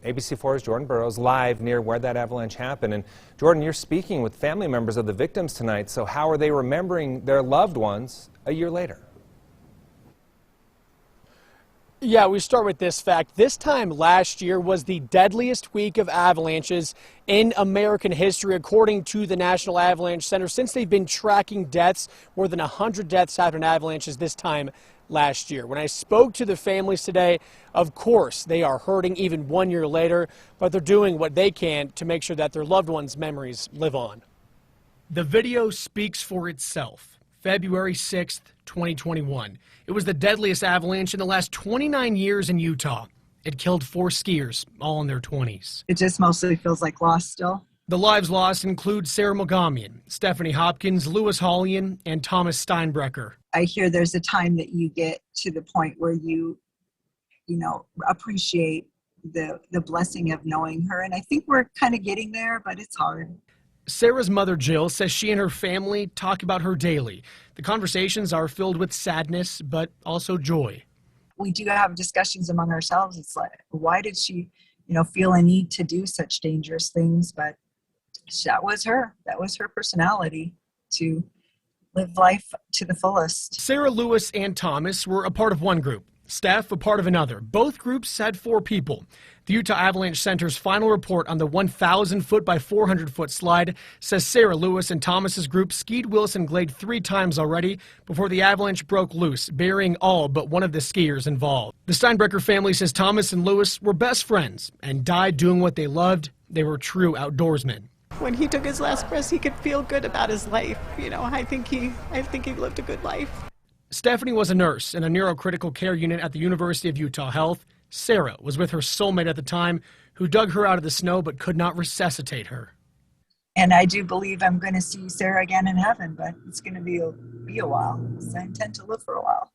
ABC4's Jordan Burrows live near where that avalanche happened. And Jordan, you're speaking with family members of the victims tonight. So how are they remembering their loved ones a year later? Yeah, we start with this fact. This time last year was the deadliest week of avalanches in American history, according to the National Avalanche Center. Since they've been tracking deaths, more than 100 deaths happened in avalanches this time last year. When I spoke to the families today, of course, they are hurting even 1 year later, but they're doing what they can to make sure that their loved ones' memories live on. The video speaks for itself. February 6th, 2021. It was the deadliest avalanche in the last 29 years in Utah. It killed 4 skiers, all in their 20s. It just mostly feels like loss still. The lives lost include Sarah Mogamian, Stephanie Hopkins, Lewis Hollian, and Thomas Steinbrecher. I hear there's a time that you get to the point where you appreciate the blessing of knowing her. And I think we're kind of getting there, but it's hard. Sarah's mother, Jill, says she and her family talk about her daily. The conversations are filled with sadness, but also joy. We do have discussions among ourselves. It's like, why did she, feel a need to do such dangerous things? But that was her. That was her personality, to live life to the fullest. Sarah, Lewis, and Thomas were a part of one group. Steph a part of another. Both groups had 4 people. The Utah Avalanche Center's final report on the 1,000-foot by 400-foot slide says Sarah, Lewis, and Thomas's group skied Wilson Glade 3 times already before the avalanche broke loose, burying all but one of the skiers involved. The Steinbrecher family says Thomas and Lewis were best friends and died doing what they loved. They were true outdoorsmen. When he took his last breath, he could feel good about his life. I think he lived a good life. Stephanie was a nurse in a neurocritical care unit at the University of Utah Health. Sarah was with her soulmate at the time, who dug her out of the snow but could not resuscitate her. And I do believe I'm going to see Sarah again in heaven, but it's going to be a while, because I intend to live for a while.